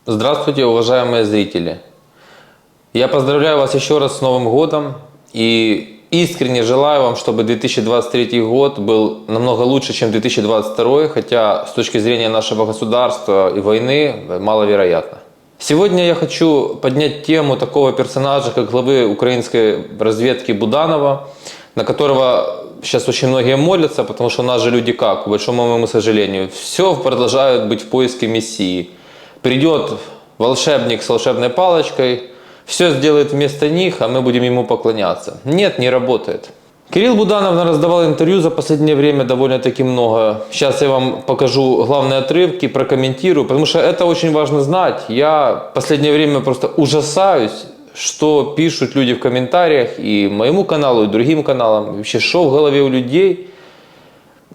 Здравствуйте, уважаемые зрители! Я поздравляю вас еще раз с Новым годом и искренне желаю вам, чтобы 2023 год был намного лучше, чем 2022, хотя с точки зрения нашего государства и войны маловероятно. Сегодня я хочу поднять тему такого персонажа, как главы украинской разведки Буданова, на которого сейчас очень многие молятся, потому что у нас же люди как, к большому моему сожалению, все продолжают быть в поиске мессии. Придет волшебник с волшебной палочкой, все сделает вместо них, а мы будем ему поклоняться. Нет, не работает. Кирилл Буданов раздавал интервью за последнее время довольно-таки много. Сейчас я вам покажу главные отрывки, прокомментирую, потому что это очень важно знать. Я в последнее время просто ужасаюсь, что пишут люди в комментариях и моему каналу, и другим каналам. Вообще, что в голове у людей.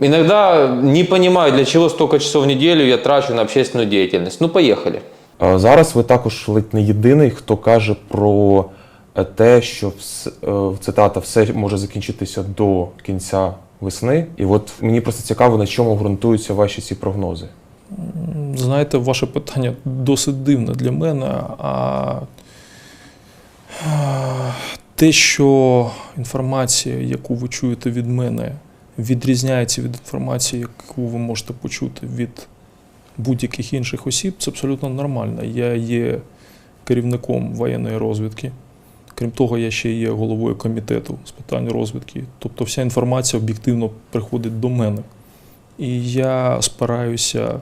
Иногда не понимаю, для чего столько часов в неделю я трачу на общественную деятельность. Ну, поехали. Зараз ви також ледь не єдиний, хто каже про те, що цитата «все може закінчитися до кінця весни». І от мені просто цікаво, на чому ґрунтуються ваші ці прогнози. Знаєте, ваше питання досить дивне для мене, а те, що інформація, яку ви чуєте від мене, відрізняється від інформації, яку ви можете почути від будь-яких інших осіб, це абсолютно нормально. Я є керівником воєнної розвідки. Крім того, я ще є головою комітету з питань розвідки. Тобто вся інформація об'єктивно приходить до мене. І я спираюся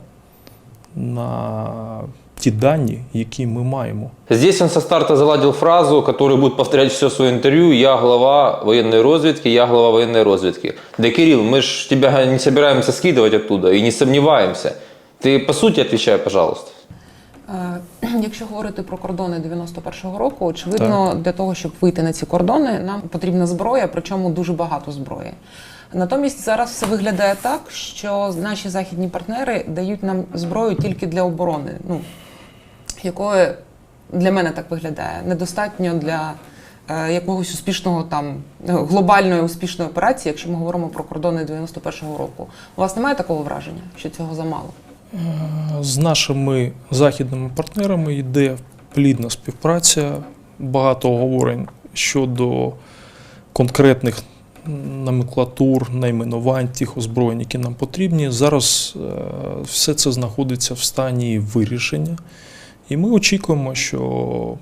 на ті дані, які ми маємо. Здесь он со старта заладил фразу, которую будет повторять все свое интервью: «Я глава военной разведки, я глава военной разведки». Да, Кирилл, мы ж тебя не собираемся скидывать оттуда и не сомневаемся. Ти по суті відповідай, пожалуйста. Якщо говорити про кордони 91-го року, очевидно, для того, щоб вийти на ці кордони, нам потрібна зброя, причому дуже багато зброї. Натомість зараз все виглядає так, що наші західні партнери дають нам зброю тільки для оборони, якої для мене так виглядає, недостатньо для якогось успішного глобальної успішної операції, якщо ми говоримо про кордони 91-го року. У вас немає такого враження, що цього замало? З нашими західними партнерами йде плідна співпраця, багато оговорень щодо конкретних номенклатур, найменувань тих озброєнь, які нам потрібні. Зараз все це знаходиться в стані вирішення. І ми очікуємо, що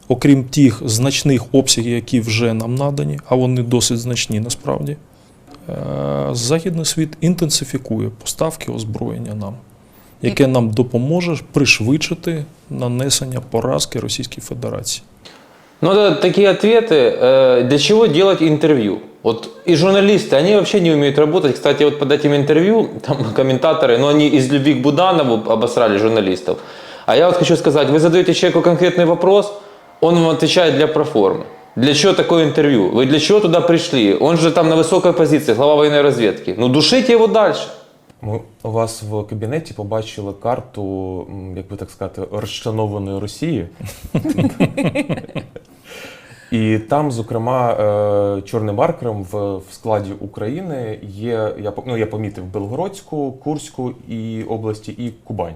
окрім тих значних обсягів, які вже нам надані, а вони досить значні насправді, західний світ інтенсифікує поставки озброєння нам, яке нам допоможе пришвидшити нанесення поразки Російській Федерації. Ну, это такие ответы. Для чего делать интервью? Вот и журналисты, они вообще не умеют работать. Кстати, вот под этим интервью, там комментаторы, они из любви к Буданову обосрали журналистов. А я вот хочу сказать, вы задаете человеку конкретный вопрос, он вам отвечает для проформы. Для чего такое интервью? Вы для чего туда пришли? Он же там на высокой позиции, глава военной разведки. Ну, душите его дальше. Ми у вас в кабінеті побачили карту, як би так сказати, розчленованої Росії. І там, зокрема, чорним маркером в складі України є, я помітив, Белгородську, Курську і області і Кубань.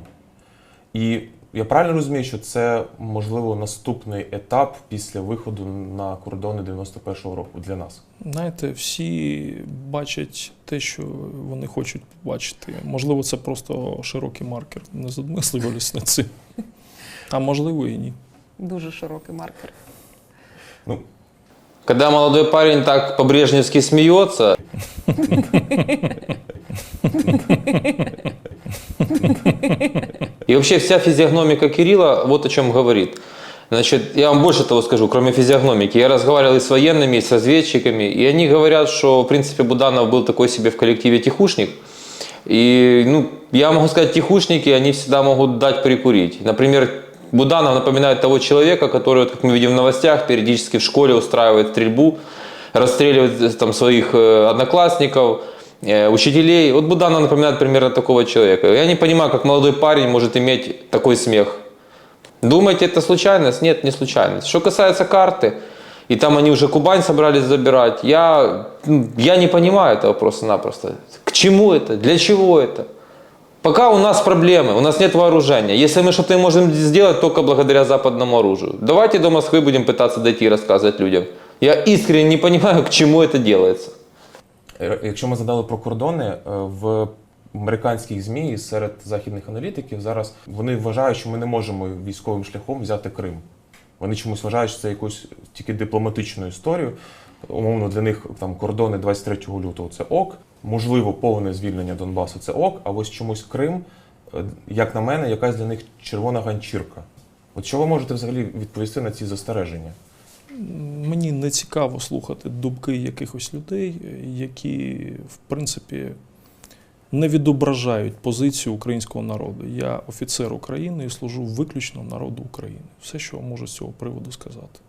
І я правильно розумію, що це, можливо, наступний етап після виходу на кордони 91-го року для нас? Знаєте, всі бачать те, що вони хочуть побачити. Можливо, це просто широкий маркер. Не задмислювалися над цим. А можливо і ні. Дуже широкий маркер. Когда молодой парень так по-брежневски смеется, и вообще вся физиогномика Кирилла вот о чем говорит. Значит, я вам больше того скажу, кроме физиогномики. Я разговаривал и с военными, и с разведчиками, и они говорят, что, в принципе, Буданов был такой себе в коллективе тихушник. И, я могу сказать, тихушники, они всегда могут дать прикурить. Например, Буданов напоминает того человека, который, как мы видим в новостях, периодически в школе устраивает стрельбу, расстреливает там своих одноклассников, учителей. Вот Буданов напоминает примерно такого человека. Я не понимаю, как молодой парень может иметь такой смех. Думаете, это случайность? Нет, не случайность. Что касается карты, и там они уже Кубань собрались забирать, я не понимаю этого просто-напросто. К чему это? Для чего это? Пока у нас проблемы, у нас нет вооружения. Если мы что-то можем сделать, только благодаря западному оружию. Давайте до Москвы будем пытаться дойти и рассказывать людям. Я искренне не понимаю, к чему это делается. Якщо ми згадали про кордони, в американських ЗМІ і серед західних аналітиків зараз вони вважають, що ми не можемо військовим шляхом взяти Крим. Вони чомусь вважають, що це якусь тільки дипломатичну історію. Умовно, для них там кордони 23 лютого – це ок, можливо, повне звільнення Донбасу – це ок, а ось чомусь Крим, як на мене, якась для них червона ганчірка. От що ви можете взагалі відповісти на ці застереження? Мені не цікаво слухати думки якихось людей, які, в принципі, не відображають позицію українського народу. Я офіцер України і служу виключно народу України. Все, що можу з цього приводу сказати.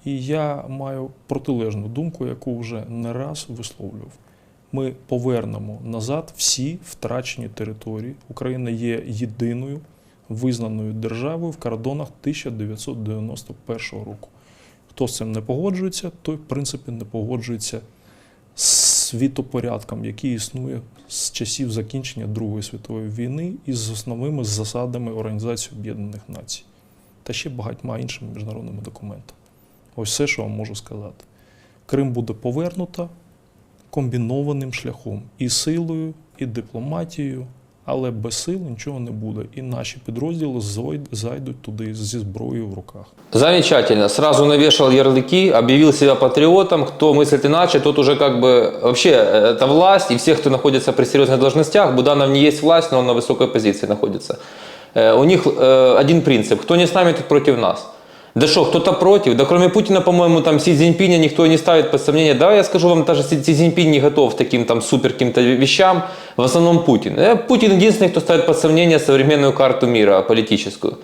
І я маю протилежну думку, яку вже не раз висловлював. Ми повернемо назад всі втрачені території. Україна є єдиною визнаною державою в кордонах 1991 року. Хто з цим не погоджується, той, в принципі, не погоджується з світопорядком, який існує з часів закінчення Другої світової війни і з основними засадами Організації Об'єднаних Націй та ще багатьма іншими міжнародними документами. Ось все, що вам можу сказати. Крим буде повернуто комбінованим шляхом і силою, і дипломатією, але без сил нічого не буде. І наші підрозділи зайдуть туди зі зброєю в руках. Замечательно. Сразу навешал ярлыки, объявил себя патриотом. Кто мыслит иначе, тот уже как бы... Вообще, это власть, и все, кто находится при серьезных должностях, Буданов не есть власть, но он на высокой позиции находится. У них один принцип. Кто не с нами, тот против нас. Да что, кто-то против? Да кроме Путина, по-моему, там Си Цзиньпиня никто не ставит под сомнение. Да, я скажу вам, даже Си Цзиньпинь не готов к таким там супер каким-то вещам. В основном Путин. Путин единственный, кто ставит под сомнение современную карту мира политическую.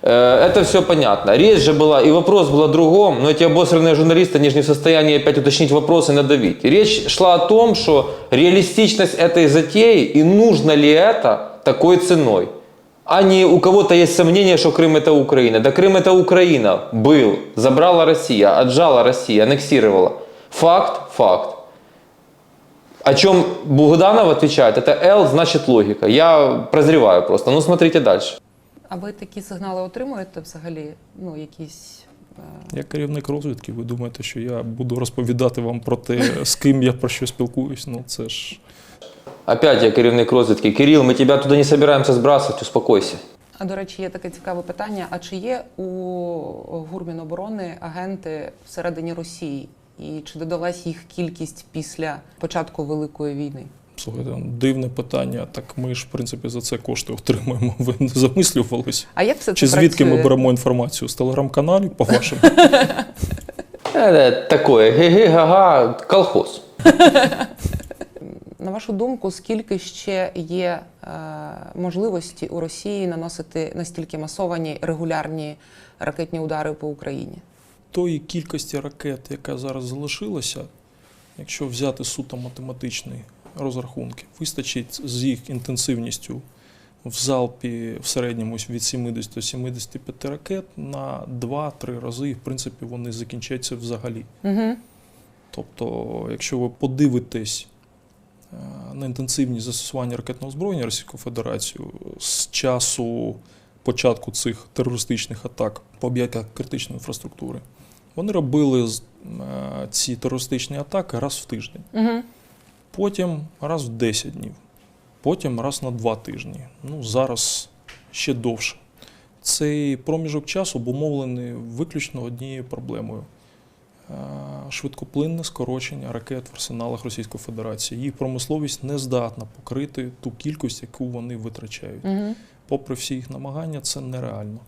Это все понятно. Речь же была, и вопрос был о другом, но эти обосранные журналисты, они же не в состоянии опять уточнить вопросы и надавить. Речь шла о том, что реалистичность этой затеи и нужно ли это такой ценой. А не у кого-то есть сомнение, что Крым это Украина. Да Крым это Украина был. Забрала Россия, отжала Россия, аннексировала. Факт, факт. О чем Буданов отвечает, это Л, значит логика. Я прозреваю просто. Ну смотрите дальше. А ви такі сигнали отримуєте взагалі? Ну, якісь... Я керівник розвідки, ви думаєте, що я буду розповідати вам про те, з ким я про що спілкуюсь? Ну це ж... Опять я керівник розвідки. Кирил, ми тебе туди не збираємося збрасувати, успокойся. А, до речі, є таке цікаве питання. А чи є у Гурміноборони агенти всередині Росії? І чи додалась їх кількість після початку Великої війни? Слухайте, дивне питання. Так ми ж, в принципі, за це кошти отримуємо. Ви не замислювалися? А як все це Чи звідки працює? ми беремо інформацію? З телеграм-каналів, по-вашому? Такое, ге-ге-га-га, колхоз. На вашу думку, скільки ще є можливості у Росії наносити настільки масовані регулярні ракетні удари по Україні? Тої кількості ракет, яка зараз залишилася, якщо взяти суто математичні розрахунки, вистачить з їх інтенсивністю в залпі в середньому від 70 до 75 ракет на 2-3 рази, і в принципі вони закінчаться взагалі. Угу. Тобто, якщо ви подивитесь на інтенсивність застосування ракетного озброєння Російською Федерацією з часу початку цих терористичних атак по об'єктах критичної інфраструктури, вони робили ці терористичні атаки раз в тиждень, потім раз в 10 днів, потім раз на 2 тижні. Ну, зараз ще довше. Цей проміжок часу обумовлений виключно однією проблемою – швидкоплинне скорочення ракет в арсеналах Російської Федерації. Їх промисловість не здатна покрити ту кількість, яку вони витрачають. Попри всі їх намагання, це нереально.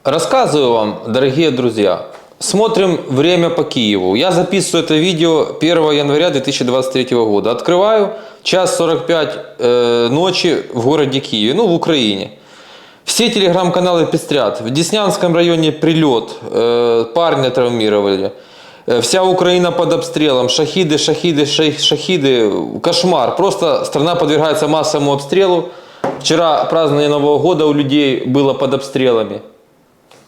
Рассказываю вам, дорогие друзья. Смотрим время по Киеву. Я записываю это видео 1 января 2023 года. Открываю, час 45 ночи в городе Киеве, ну в Украине. Все телеграм-каналы пестрят. В Деснянском районе прилет, парня травмировали. Вся Украина под обстрелом, шахиды, шахиды, кошмар. Просто страна подвергается массовому обстрелу. Вчера празднование Нового года у людей было под обстрелами.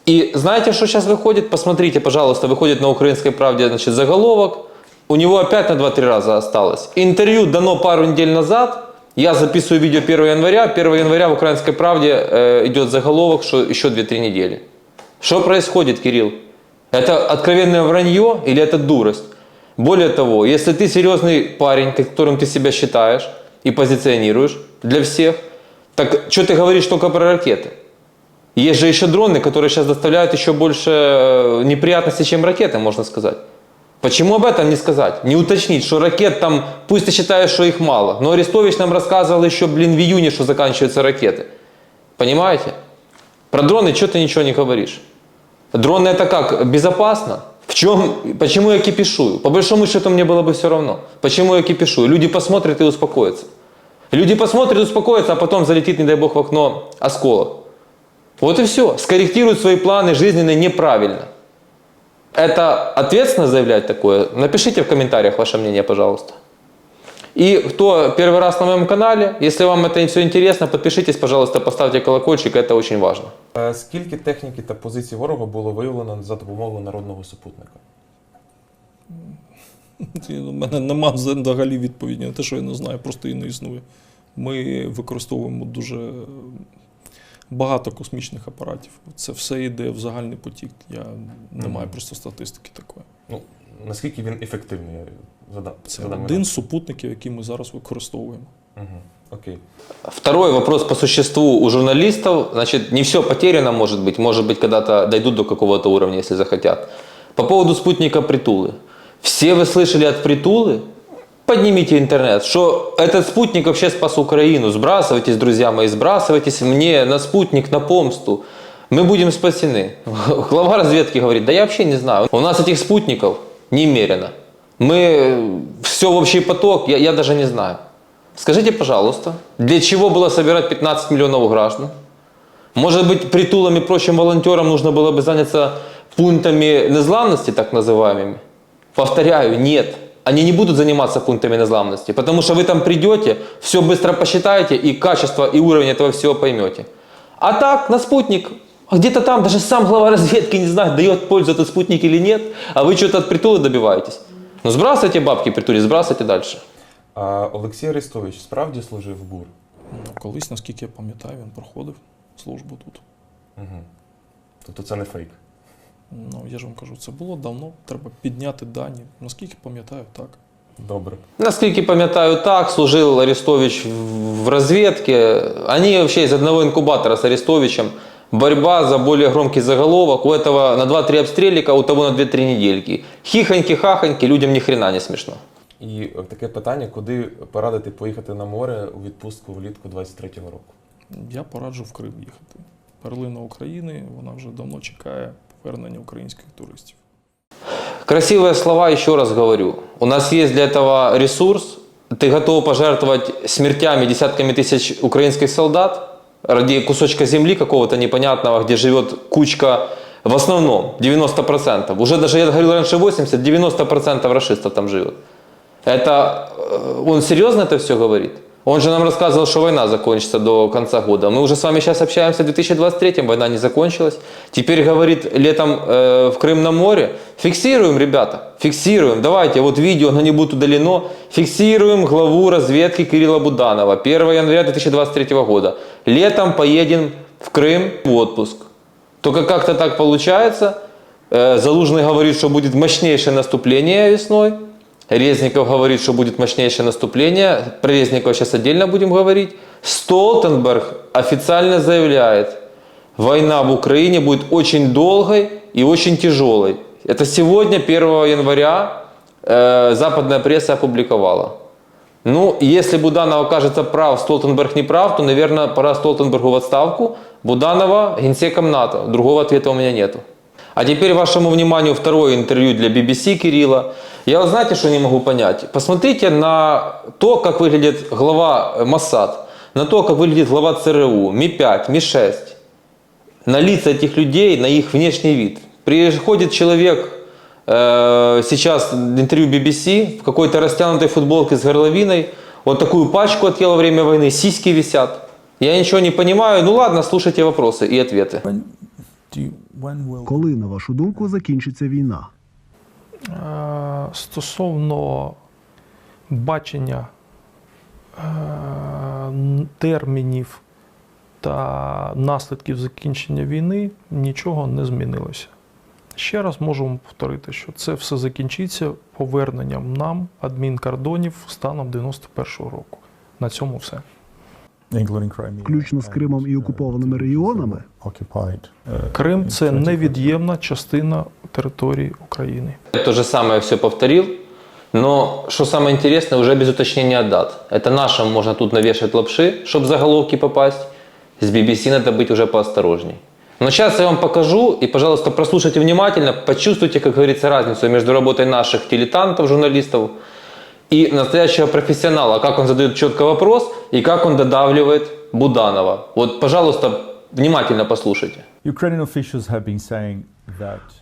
И знаете, что сейчас выходит? Посмотрите, пожалуйста, выходит на «Украинской правде», значит, заголовок. У него опять на 2-3 раза осталось. Интервью дано пару недель назад, Я записываю видео 1 января. 1 января в «Украинской правде» идет заголовок, что еще 2-3 недели. Что происходит, Кирилл? Это откровенное вранье или это дурость? Более того, если ты серьезный парень, которым ты себя считаешь и позиционируешь для всех, так что ты говоришь только про ракеты? Есть же еще дроны, которые сейчас доставляют еще больше неприятностей, чем ракеты, можно сказать. Почему об этом не сказать? Не уточнить, что ракет там, пусть ты считаешь, что их мало. Но Арестович нам рассказывал еще, в июне, что заканчиваются ракеты. Понимаете? Про дроны что ты ничего не говоришь? Дроны это как? Безопасно? Почему я кипишую? По большому счету мне было бы все равно. Почему я кипишую? Люди посмотрят и успокоятся. Люди посмотрят и успокоятся, а потом залетит, не дай бог, в окно осколок. Вот и все. Скорректируют свои планы жизненные неправильно. Это ответственно заявлять такое? Напишите в комментариях ваше мнение, пожалуйста. И кто первый раз на моем канале, если вам это все интересно, подпишитесь, пожалуйста, поставьте колокольчик, это очень важно. Скільки техніки та позицій ворога було виявлено за допомогою народного супутника? У мене нема взагалі відповіді на те, що я не знаю, просто і не існує. Ми використовуємо дуже багато космічних апаратів. Це все йде в загальний потік. Я не маю просто статистики такої. Ну, наскільки він ефективний? Це один з супутників, який ми зараз використовуємо. Окей. Второй вопрос по существу у журналистов. Значит, не все потеряно может быть когда-то дойдут до какого-то уровня, если захотят. По поводу спутника Притулы. Все вы слышали от Притулы? Поднимите интернет, что этот спутник вообще спас Украину. Сбрасывайтесь, друзья мои, сбрасывайтесь мне на спутник, на помсту. Мы будем спасены. Глава разведки говорит, да я вообще не знаю. У нас этих спутников немерено. Мы все в общий поток, я даже не знаю. Скажите, пожалуйста, для чего было собирать 15 миллионов граждан? Может быть, Притулам и прочим волонтерам нужно было бы заняться пунктами незламности, так называемыми? Повторяю, нет. Они не будут заниматься пунктами незламности, потому что вы там придете, все быстро посчитаете и качество, и уровень этого всего поймете. А так, на спутник, где-то там даже сам глава разведки не знает, дает пользу этот спутник или нет, а вы что-то от Притулы добиваетесь. Ну сбрасывайте бабки Притуле, сбрасывайте дальше. А Олексій Арестович справді служив в ГУР? Колись, наскільки я пам'ятаю, він проходив службу тут. Тобто це не фейк? Ну, я ж вам кажу, це було давно, треба підняти дані. Наскільки пам'ятаю, так. Добре. Насколько памятаю, так, служил Арестович в разведке. Они вообще из одного инкубатора с Арестовичем. Борьба за более громкий заголовок. У этого на 2-3 обстрелика, у того на 2-3 недельки. Хихоньки-хахоньки, людям ни хрена не смешно. І таке питання, куди порадити поїхати на море у відпустку влітку 23-го року? Я пораджу в Крим їхати. Перлина України, вона вже давно чекає повернення українських туристів. Красивые слова, еще раз говорю. У нас есть для этого ресурс. Ты готов пожертвовать смертями, десятками тысяч украинских солдат ради кусочка земли какого-то непонятного, где живет кучка, в основном 90%. Уже даже я говорил раньше 80%, 90% рашистов там живет. Это он серьезно это все говорит? Он же нам рассказывал, что война закончится до конца года. Мы уже с вами сейчас общаемся в 2023-м, война не закончилась. Теперь говорит летом в Крым на море. Фиксируем, ребята, фиксируем. Давайте, вот видео, оно не будет удалено. Фиксируем главу разведки Кирилла Буданова. 1 января 2023 года. Летом поедем в Крым в отпуск. Только как-то так получается. Залужный говорит, что будет мощнейшее наступление весной. Резников говорит, что будет мощнейшее наступление. Про Резникова сейчас отдельно будем говорить. Столтенберг официально заявляет, война в Украине будет очень долгой и очень тяжелой. Это сегодня, 1 января, западная пресса опубликовала. Ну, если Буданов окажется прав, Столтенберг не прав, то, наверное, пора Столтенбергу в отставку, Буданова генсеком НАТО. Другого ответа у меня нету. А теперь вашему вниманию второе интервью для BBC Кирилла. Я вот знаете, что не могу понять? Посмотрите на то, как выглядит глава Моссад, на то, как выглядит глава ЦРУ, Ми-5, Ми-6, на лица этих людей, на их внешний вид. Приходит человек, сейчас интервью BBC, в какой-то растянутой футболке с горловиной, вот такую пачку отъел во время войны, сиськи висят. Я ничего не понимаю. Ну ладно, слушайте вопросы и ответы. Коли, на вашу думку, закінчиться війна? Стосовно бачення термінів та наслідків закінчення війни нічого не змінилося. Ще раз можемо повторити, що це все закінчиться поверненням нам адмінкордонів станом 91-го року. На цьому все. Включно з Кримом і окупованими регіонами. Крим – це невід'ємна частина території України. То же самое все повторил, но что самое интересное, уже без уточнения дат. Это нашим можно тут навешать лапши, чтобы в заголовки попасть. С BBC надо быть уже поосторожней. Но сейчас я вам покажу, и, пожалуйста, прослушайте внимательно, почувствуйте, как говорится, разницу между работой наших дилетантов, журналистов, и настоящего профессионала, как он задает четко вопрос, и как он додавливает Буданова. Вот, пожалуйста, внимательно послушайте.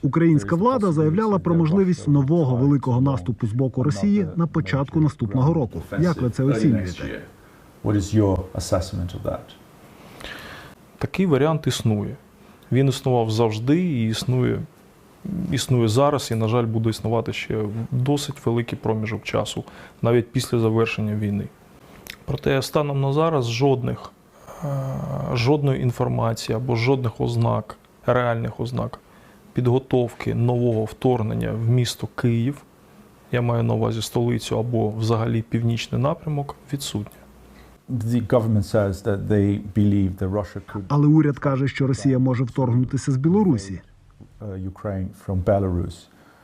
Українська влада заявляла про можливість нового великого наступу з боку Росії на початку наступного року. Як ви це оцінюєте? Такий варіант існує. Він існував завжди і існує зараз, і, на жаль, буде існувати ще досить великий проміжок часу, навіть після завершення війни. Проте станом на зараз жодної інформації або жодних ознак, реальних ознак підготовки нового вторгнення в місто Київ, я маю на увазі столицю або взагалі північний напрямок, відсутня. Але уряд каже, що Росія може вторгнутися з Білорусі.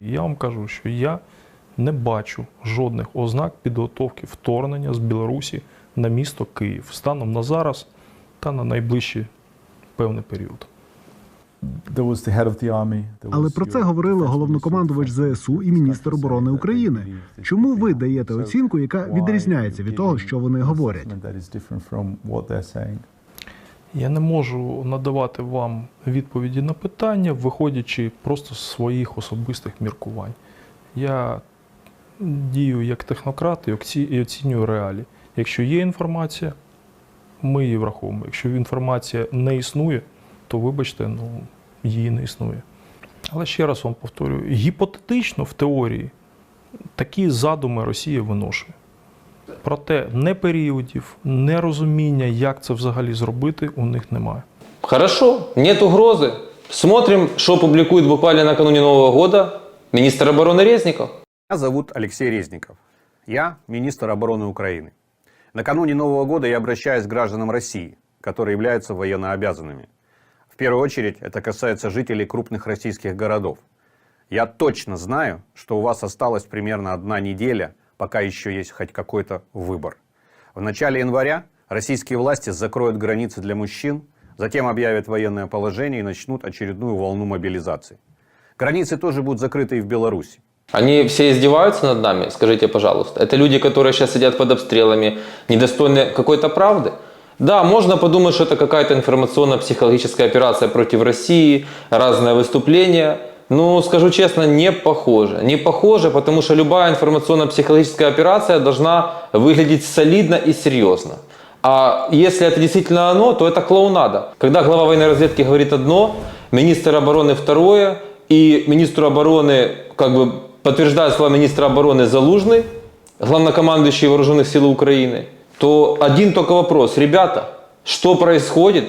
Я вам кажу, що я не бачу жодних ознак підготовки вторгнення з Білорусі на місто Київ станом на зараз та на найближчий певний період. Але про це говорили головнокомандувач ЗСУ і міністр оборони України. Чому ви даєте оцінку, яка відрізняється від того, що вони говорять? Я не можу надавати вам відповіді на питання, виходячи просто з своїх особистих міркувань. Я дію як технократ і оцінюю реалії. Якщо є інформація, ми її враховуємо. Якщо інформація не існує, то, вибачте, її не існує. Але ще раз вам повторюю, гіпотетично в теорії такі задуми Росія виношує. Проте не періодів, не розуміння, як це взагалі зробити, у них немає. Хорошо, нет угрозы. Смотрим, что публикует буквально накануне Нового года министр обороны Резников. Меня зовут Алексей Резников. Я министр обороны Украины. Накануне Нового года я обращаюсь к гражданам России, которые являются военнообязанными. В первую очередь это касается жителей крупных российских городов. Я точно знаю, что у вас осталась примерно 1 неделя, пока еще есть хоть какой-то выбор. В начале января российские власти закроют границы для мужчин, затем объявят военное положение и начнут очередную волну мобилизации. Границы тоже будут закрыты и в Беларуси. Они все издеваются над нами, скажите, пожалуйста. Это люди, которые сейчас сидят под обстрелами, недостойны какой-то правды? Да, можно подумать, что это какая-то информационно-психологическая операция против России, разные выступления. Ну, скажу честно, не похоже. Не похоже, потому что любая информационно-психологическая операция должна выглядеть солидно и серьезно. А если это действительно оно, то это клоунада. Когда глава военной разведки говорит одно, министр обороны второе, и министру обороны подтверждает слова министра обороны Залужный, главнокомандующий Вооруженных сил Украины, то один только вопрос. Ребята, что происходит?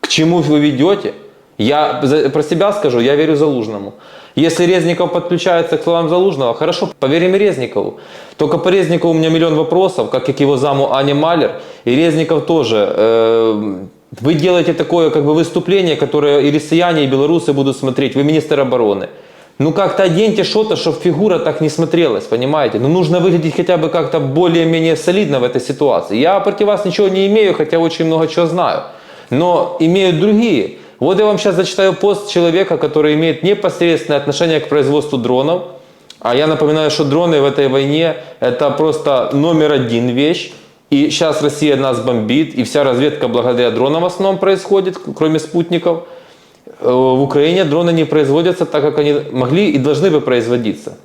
К чему вы ведете? Я про себя скажу, я верю Залужному. Если Резников подключается к словам Залужного, хорошо, поверим и Резникову. Только по Резникову у меня миллион вопросов, как и к его заму Ане Малер. И Резников тоже. Вы делаете такое выступление, которое и россияне, и белорусы будут смотреть. Вы министр обороны. Ну как-то оденьте что-то, чтобы фигура так не смотрелась, понимаете? Ну нужно выглядеть хотя бы как-то более-менее солидно в этой ситуации. Я против вас ничего не имею, хотя очень много чего знаю. Но имеют другие. Вот я вам сейчас зачитаю пост человека, который имеет непосредственное отношение к производству дронов. А я напоминаю, что дроны в этой войне это просто номер 1 вещь. И сейчас Россия нас бомбит, и вся разведка благодаря дронам в основном происходит, кроме спутников. В Украине дроны не производятся так, как они могли и должны бы производиться.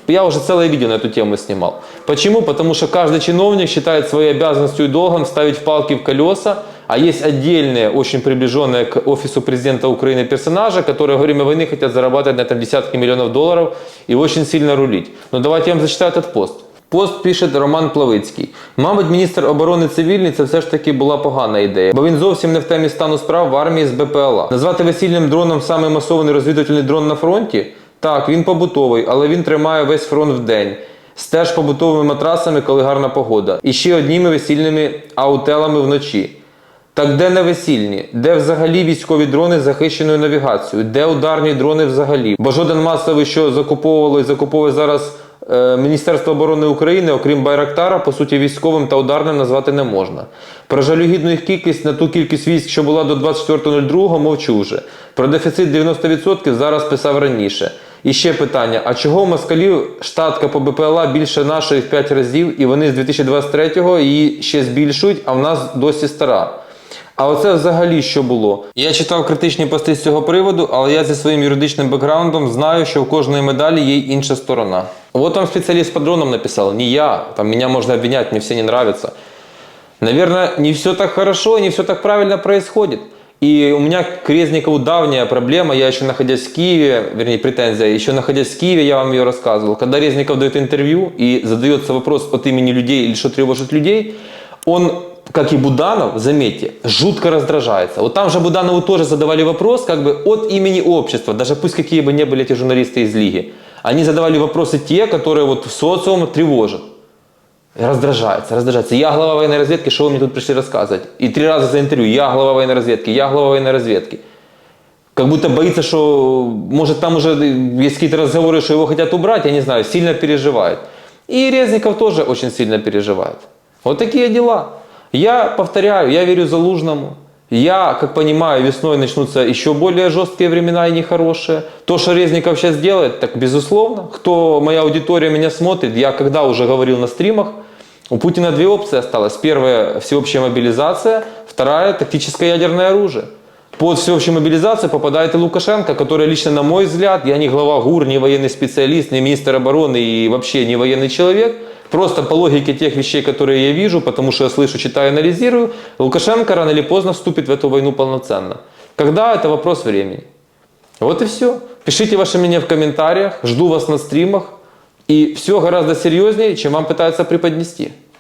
Я уже целое видео на эту тему снимал. Почему? Потому что каждый чиновник считает своей обязанностью и долгом ставить палки в колеса, а есть отдельные, очень приближенные к офису президента Украины персонажи, которые во время войны хотят зарабатывать на этом десятки миллионов долларов и очень сильно рулить. Но давайте я вам зачитаю этот пост. Пост пише Роман Плавицький. Мабуть, міністр оборони цивільний – це все ж таки була погана ідея, бо він зовсім не в темі стану справ в армії з БПЛА. Назвати весільним дроном самий масований розвідувальний дрон на фронті? Так, він побутовий, але він тримає весь фронт в день. З теж побутовими матрасами, коли гарна погода. І ще одніми весільними аутелами вночі. Так де не весільні? Де взагалі військові дрони з захищеною навігацією? Де ударні дрони взагалі? Бо жоден масовий, що закуповувало і закуповує зараз Міністерство оборони України, окрім Байрактара, по суті військовим та ударним назвати не можна. Про жалюгідну їх кількість на ту кількість військ, що була до 24.02, мовчу вже. Про дефіцит 90% зараз писав раніше. І ще питання, а чого у москалів штатка по БПЛА більше нашої в 5 разів, і вони з 2023-го її ще збільшують, а в нас досі стара? А оце взагалі що було? Я читав критичні пости з цього приводу, але я зі своїм юридичним бекграундом знаю, що в кожної медалі є й інша сторона. Вот там специалист по дронам написал, не я, там меня можно обвинять, мне все не нравится. Наверное, не все так хорошо, не все так правильно происходит. И у меня к Резникову давняя проблема, я еще находясь в Киеве, вернее претензия, еще находясь в Киеве, я вам ее рассказывал. Когда Резников дает интервью и задается вопрос от имени людей или что тревожит людей, он, как и Буданов, заметьте, жутко раздражается. Вот там же Буданову тоже задавали вопрос как бы от имени общества, даже пусть какие бы ни были эти журналисты из Лиги. Они задавали вопросы те, которые вот в социум тревожат. Раздражается. Я глава военной разведки, что вы мне тут пришли рассказывать? И 3 раза за интервью. Я глава военной разведки, я глава военной разведки. Как будто боится, что может там уже есть какие-то разговоры, что его хотят убрать, я не знаю, сильно переживает. И Резников тоже очень сильно переживает. Вот такие дела. Я повторяю, я верю Залужному. Я, как понимаю, весной начнутся еще более жесткие времена и нехорошие. То, что Резников сейчас делает, так безусловно. Кто, моя аудитория меня смотрит, я когда уже говорил на стримах, у Путина 2 опции осталось. Первая – всеобщая мобилизация, вторая – тактическое ядерное оружие. Под всеобщую мобилизацию попадает и Лукашенко, который лично, на мой взгляд, я не глава ГУР, не военный специалист, не министр обороны и вообще не военный человек. Просто по логике тех вещей, которые я вижу, потому что я слышу, читаю, анализирую, Лукашенко рано или поздно вступит в эту войну полноценно. Когда? Это вопрос времени. Вот и все. Пишите ваше мнение в комментариях, жду вас на стримах. И все гораздо серьезнее, чем вам пытаются преподнести.